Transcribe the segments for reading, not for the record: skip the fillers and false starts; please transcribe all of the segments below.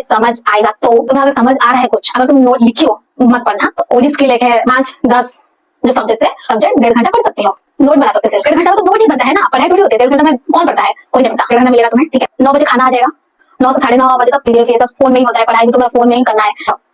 समझ आएगा तो तुम्हें अगर समझ आ रहा है कुछ, अगर तुम नोट लिखी हो मत पढ़ना। ओलिस के लेके 5-10 जो सब्जेक्ट है, सब्जेक्ट 1.5 घंटा पढ़ सकते हो, नोट बना सकते हो। 1.5 घंटा में तो नोट ही बनता है ना, पढ़ाई थोड़ी होती है। 1.5 घंटा में कौन पढ़ता है, कोई नहीं पढ़ता। 1.5 घंटा मिलेगा तुम्हें, ठीक है। 9 बजे खाना आ जाएगा, 9 से 9:30 बजे तक पीडीएफ ये सब फोन में ही होता है, पढ़ाई भी तुम्हें फोन में ही करना है।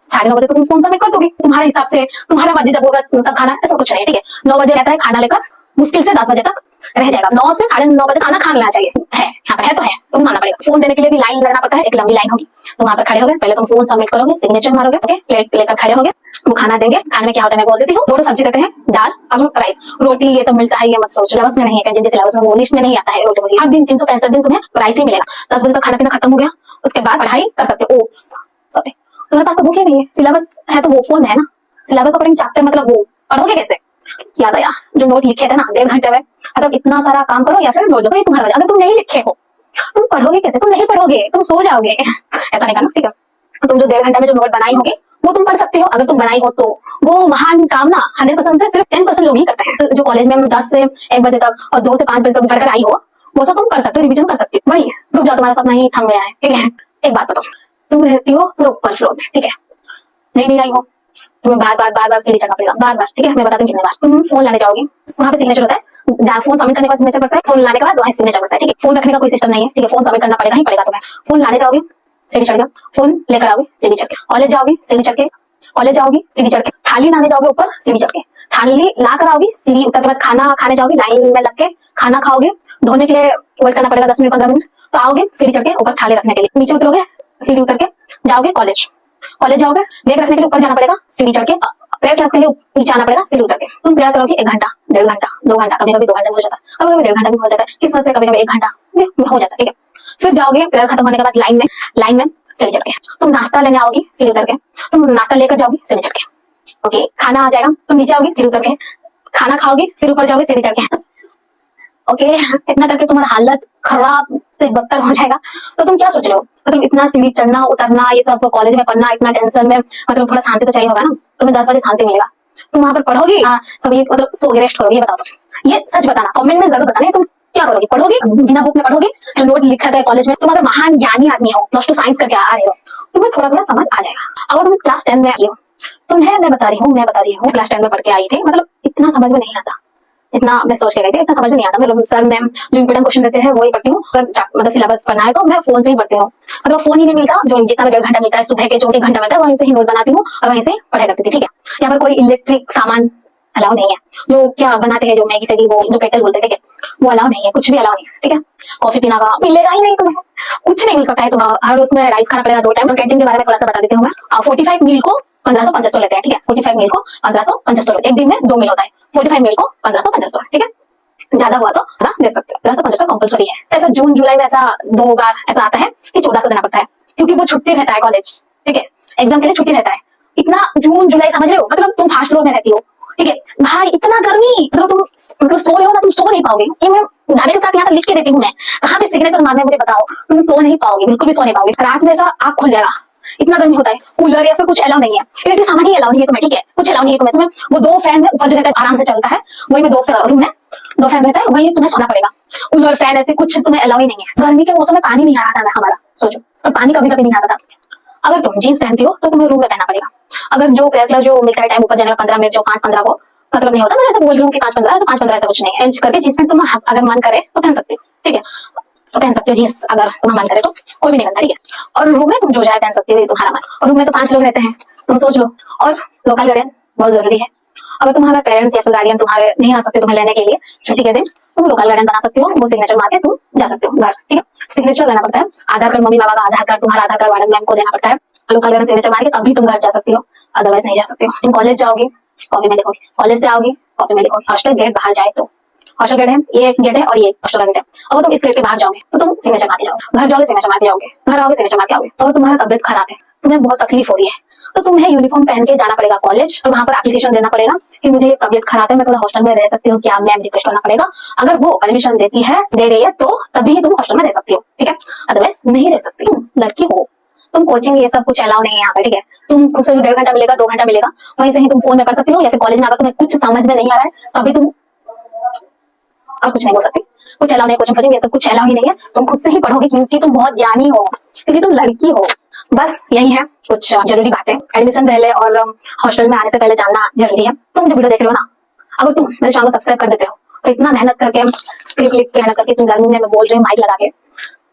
9:30 बजे तो तुम फोन सबमिट कर दोगे, तुम्हारे हिसाब से, तुम्हारा मर्जी जब होगा तब खाना, ऐसा कुछ नहीं, ठीक है। 9 बजे रहता है खाना लेकर, मुश्किल से 10 बजे तक रह जाएगा। 9 से 9:30 बजे खाना खा लेना चाहिए। है यहाँ पर है तो है, तुम मानना पड़ेगा। फोन देने के लिए भी लाइन लगना पड़ता है, एक लंबी लाइन होगी। तुम वहां पर खड़े होगे, पहले तुम फोन सबमिट करोगे, सिग्नेचर मारोगे, ओके। प्लेट लेकर खड़े होगे, वो खाना देंगे। खाने में क्या होता है मैं बोल देती हूँ। 2 सब्जी देते हैं, दाल और राइस, रोटी ये सब मिलता है, ये मत सोच। सिलेबस में नहीं है, जिनके सिलेबस में वो लिस्ट में नहीं आता है रोटी। हर दिन 365 दिन तुम्हें राइस ही मिलेगा। 10 बजे तक खाना पीना खत्म हो गया, उसके बाद पढ़ाई कर सकते हो। सॉरी, तुम्हारे पास तो बुक ही नहीं है, सिलेबस है तो वो फोन है ना। सिलेबस अकॉर्डिंग चैप्टर मतलब वो पढ़ोगे कैसे? याद आया जो नोट लिखे थे ना 1.5 घंटे में, मतलब इतना सारा काम करो या फिर नोट लो, ये तुम्हारा वजह। अगर तुम नहीं लिखे हो तुम पढ़ोगे कैसे? तुम नहीं पढ़ोगे, तुम सो जाओगे। ऐसा नहीं करना, ठीक है। तुम जो 1.5 घंटे में जो नोट बनाई होगी वो तुम पढ़ सकते हो, अगर तुम बनाई हो तो। वो महान काम ना 100% से सिर्फ 10% लोग ही करते हैं। जो कॉलेज में 10 से 1 बजे तक और 2 से 5 बजे तक पढ़कर आई हो, वो सब तुम कर सकते हो, रिविजन कर सकते हो। वही रुक जाओ, तुम्हारा सब नहीं थम गया है, ठीक है। एक बात बताओ, तुम रहती हो ऊपर फ्लोर में, ठीक है, नहीं आई हो, तुम्हें बार बार सीढ़ी चढ़ना पड़ेगा, बार, ठीक है। मैं बताती हूँ कितने बार। तुम फोन लाने जाओगे, वहाँ पे सिग्नेचर होता है, जहाँ फोन सबमिट करने का सिग्नेचर पड़ता है, फोन लाने के बाद वहाँ सिग्नेचर पड़ता है, ठीक है। फोन रखने का कोई सिस्टम नहीं है, ठीक है। फोन सबमिट करना पड़ेगा ही पड़ेगा तुम्हें। फोन लाने जाओगे, सीढ़ी चढ़ गया, फोन लेकर आओगे, सीढ़ी चढ़ के कॉलेज जाओगे, सीढ़ी चढ़ के कॉलेज जाओगे, सीढ़ी चढ़ के थाली लाने जाओगे, ऊपर सीढ़ी चढ़ के थाली ला कर आओगे, सीढ़ी उतर के बाद खाना खाने जाओगे, लाइन में लग के खाना खाओगे, धोने के लिए वेट करना पड़ेगा 10 मिनट 15 मिनट, तो आओगे सीढ़ी चढ़ के ऊपर थाली रखने के लिए, नीचे उतरोगे, सीढ़ी उतर के जाओगे कॉलेज, कॉलेज जाओगे, बैग रखने के लिए ऊपर जाना पड़ेगा, सीढ़ी चढ़ के प्रेयर क्लास के लिए नीचे आना पड़ेगा, सीढ़ी उतर के। तुम प्रेयर करोगे 1 घंटा, 1.5 घंटा, 2 घंटा, कभी कभी 2 घंटा भी हो जाता है, कभी कभी 1.5 घंटा भी हो जाता है, किस्मत से कभी कभी 1 घंटा हो जाता है, ठीक है। फिर जाओगे प्रेयर खत्म होने के बाद लाइन में सीढ़ी चढ़ के तुम नाश्ता लेने आओगी, सीढ़ी उतर के तुम नाश्ता लेकर जाओगी, सीढ़ी चढ़ के, ओके। खाना आ जाएगा, तुम नीचे आओगे, सीढ़ी उतर के खाना खाओगे, फिर ऊपर जाओगे, सीढ़ी चढ़ के, ओके। इतना करके तुम्हारा हालत खराब से बदतर हो जाएगा। तो तुम क्या सोच रहे हो, मतलब इतना सीढ़ी चढ़ना उतरना, ये सब कॉलेज में पढ़ना, इतना टेंशन में, मतलब थोड़ा शांति तो चाहिए होगा ना। तुम्हें 10 बजे शांति मिलेगा, तुम वहां पर पढ़ोगी, सब ये मतलब सोगे, रेस्ट करोगे, ये बताओ तुम। ये सच बताना, कमेंट में जरूर बताना। तुम क्या करोगे, पढ़ोगे बिना बुक में पढ़ोगे, जो नोट लिखा था कॉलेज में। तुम अगर महान ज्ञानी आदमी हो, प्लस 2 साइंस करके आ रहे हो, तुम्हें थोड़ा थोड़ा समझ आ जाएगा। अगर तुम क्लास 10 में आई हो, तुम्हें मैं बता रही हूँ क्लास 10 में पढ़ के आई थी, मतलब इतना समझ में नहीं आता जितना मैं सोच के गई थी, इतना समझ में नहीं आता। मतलब सर मैम जो इंपोर्टेंट क्वेश्चन देते हैं वही पढ़ती हूँ। मतलब सिलेबस पढ़ना है तो मैं फोन से ही पढ़ती हूँ, मतलब फोन ही नहीं मिलता। जो जितना 1.5 घंटा मिलता है सुबह के, जो 1 घंटा मिलता है, वहीं से ही नोट बनाती हूँ और वहीं से पढ़ाई करती थी, ठीक है। यहाँ पर कोई इलेक्ट्रिक सामान अलाउ नहीं है, जो क्या बनाते हैं, जो मैगी फैगी, वो जो केटल बोलते हैं, ठीक है, वो अलाउ नहीं है, कुछ भी अलाउ नहीं है, ठीक है। कॉफी पीना का मिलेगा ही नहीं तुम्हें, कुछ नहीं मिल सकता है। तो हर रोज में राइस खाना पड़ेगा 2 टाइम। कैंटीन के बारे में थोड़ा सा बता देती हूँ मैं। 45 मील को 1575 लेते हैं, ठीक है। 45 मील को 1575, एक दिन में 2 मील होता है। 45 मील को 1575, ठीक है। ज्यादा हुआ तो दे सकते हो, 1575 कंपलसरी है। ऐसा जून जुलाई में ऐसा 2 बार ऐसा आता है कि 1400 देना पड़ता है, क्योंकि वो छुट्टी रहता है कॉलेज, ठीक है। एग्जाम के लिए छुट्टी रहता है। इतना जून जुलाई समझ रहे हो, मतलब तुम फर्स्ट फ्लोर में रहती हो, ठीक है भाई, इतना गर्मी, मतलब तुम मतलब सो रहे हो ना, तुम सो नहीं पाओगे। ये मैं दावे के साथ यहाँ पर लिख के देती हूँ मैं, कहाँ पे सिग्नेचर मारना है मुझे बताओ। तुम सो नहीं पाओगे, बिल्कुल भी सो नहीं पाओगे। रात में ऐसा आँख खुल जाएगा, इतना गर्मी होता है। कूलर या फिर कुछ अलाउ नहीं है, इलेक्ट्रिक सामान ही अलाउ नहीं है तुम्हें, ठीक है। कुछ अलाउ नहीं है तुम्हें। वो 2 फैन है ऊपर जो रहता है, आराम से चलता है, वही में 2 रूम में 2 फैन रहता है, वही तुम्हें सोना पड़ेगा। कूलर फैन ऐसे कुछ तुम्हें अलाउ ही नहीं है। गर्मी के मौसम में पानी नहीं आ रहा था हमारा, सोचो, और पानी कभी कभी नहीं आता था। अगर तुम जीन्स पहनती हो तो तुम्हें रूम में पहनना पड़ेगा। अगर जो क्लास जो मिलता है टाइम ऊपर जाने का 15 मिनट, जो 5-15 को मतलब नहीं होता, मैं ऐसा बोल रही हूँ कि 5-15 ऐसा 5-15 ऐसा कुछ नहीं है। इंच करके जीन्स पैंट तुम अगर मन करे तो पहन सकते हो, ठीक है। तो पहन सकते हो जीन्स, अगर तुम्हें मन करे तो, कोई भी नहीं बनता, ठीक है। और रूम में तुम जो जाए पहन सकते हो, ये तुम्हारा मन। और रूम में तो 5 लोग रहते हैं, तुम सोच लो। और लोकल गार्डियन बहुत जरूरी है। अगर तुम्हारा पेरेंट्स या फिर गार्डियन तुम्हारे नहीं आ सकते तुम्हें लेने के लिए छुट्टी के दिन, तुम लोकल गार्डियन बना सकते हो, वो सिग्नेचर मार के तुम जा सकते हो घर, ठीक है। सिग्नेचर लेना पड़ता है, आधार कार्ड, मम्मी पापा का आधार कार्ड, तुम्हारा आधार कार्ड वार्डन मैम को देना पड़ता है। लोकल गार्डियन सिग्नेचर मार के तभी तुम घर जा सकते हो, अदरवाइज नहीं जा सकते हो। तुम कॉलेज जाओगे, कॉपी में लिखोगे, कॉलेज से आओगे, कॉपी में लिखोगे। हॉस्टल गेट बाहर जाए तो हॉस्टल गेट है, ये एक गेट है और ये हॉस्टल का गेट है। अगर तुम इस गेट के बाहर जाओगे तो तुम सिग्नेचर मार के जाओगे, घर जाओगे सिग्नेचर मार के जाओगे, घर आओगे सिग्नेचर मार के आओगे। अगर तुम्हारा तबियत खराब है, तुम्हें बहुत तकलीफ हो रही है, तो तुम्हें यूनिफॉर्म पहन के जाना पड़ेगा कॉलेज, और वहां पर एप्लीकेशन देना पड़ेगा कि मुझे तबियत खराब है, मैं थोड़ा हॉस्टल में रह सकती हूँ क्या, मैम रिक्वेस्ट करना पड़ेगा। अगर वो परमिशन देती है, दे रही है, तो तभी तुम हॉस्टल में रह सकती हो, ठीक है, अदरवाइज नहीं रह सकती। लड़की हो, तुम कोचिंग ये सब कुछ अलाउ नहीं है यहाँ पे, ठीक है। तुम खुद से 1.5 घंटा मिलेगा, 2 घंटा मिलेगा, वहीं से ही तुम फोन में पढ़ सकती हो, या फिर कॉलेज में अगर तुम्हें कुछ समझ में नहीं आ रहा है तभी तुम, और कुछ नहीं बोल सकते। कुछ अलाउ नहीं, कोचिंग ये सब कुछ अलाउ ही नहीं है। तुम खुद से ही पढ़ोगे, क्योंकि तुम बहुत ज्ञानी हो, क्योंकि तुम लड़की हो, बस यही है कुछ जरूरी बातें। एडमिशन पहले और हॉस्टल में आने से पहले जानना जरूरी है। तुम जो वीडियो देख रहे हो ना, अगर तुम मेरे चैनल को सब्सक्राइब कर देते हो तो इतना मेहनत करके स्क्रिप्ट लिख के मेहनत करके इतनी गर्मी में मैं बोल रही हूँ माइक लगा के,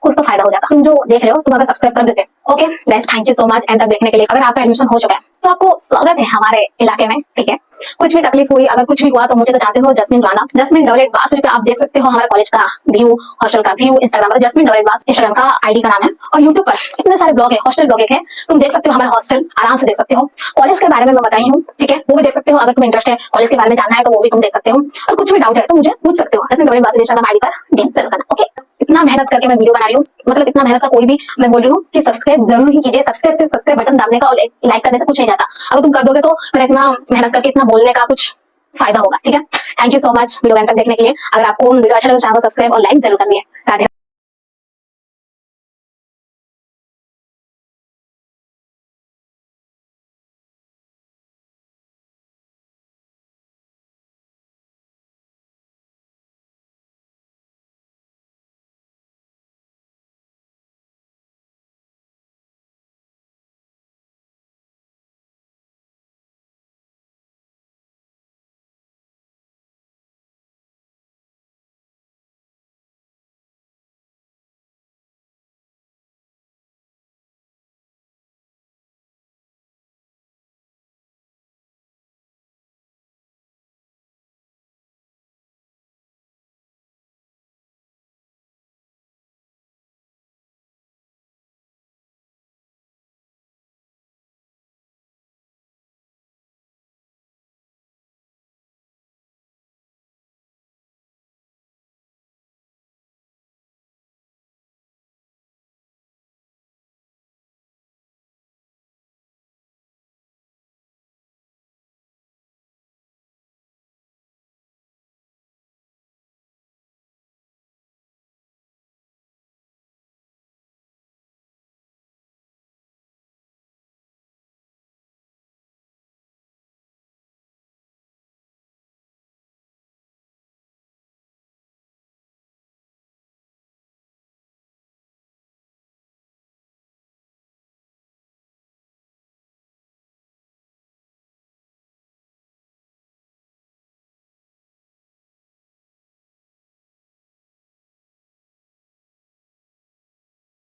कुछ तो फायदा हो जाता। तुम जो देख रहे हो तुम अगर सब्सक्राइब कर देते। Okay guys, thank you so much and तक देखने के लिए। अगर आपका एडमिशन हो चुका है तो आपको स्वागत है हमारे इलाके में, ठीक है। कुछ भी तकलीफ हुई, अगर कुछ भी हुआ तो मुझे तो जानते हो, जस्मिन राणा, जस्मिन _बासुरी पे आप देख सकते हो हमारे कॉलेज का व्यू, हॉस्टल का व्यू। इंस्टाग्राम पर जस्मिन _बास इंस्टाग्राम का आईडी का नाम है, और यूट्यूब पर इतने सारे ब्लॉग है, हॉस्टल ब्लॉग है, तुम देख सकते हो हमारा हॉस्टल, आराम से देख सकते हो। कॉलेज के बारे में मैं बताई हूँ, ठीक है, वो भी देख सकते हो। अगर तुम्हें इंटरेस्ट है कॉलेज के बारे में जानना है तो वो भी तुम देख सकते हो, और कुछ भी डाउट है तो मुझे पूछ सकते हो। जस्मिन _बासुरी इंस्टाग्राम आईडी पर DM जरूर करना। ओके, इतना मेहनत करके मैं वीडियो बना रही हूँ, मतलब इतना मेहनत का कोई भी, मैं बोल रही हूँ कि सब्सक्राइब जरूर ही कीजिए। सब्सक्राइब बटन दाबने का और लाइक करने से कुछ नहीं जाता। अगर तुम कर दोगे तो मेरा इतना मेहनत करके इतना बोलने का कुछ फायदा होगा, ठीक है। Thank you so much video अंत तक देखने के लिए। अगर आपको वीडियो अच्छा लगे तो चैनल को सब्सक्राइब और लाइक जरूर करनी है। राधे।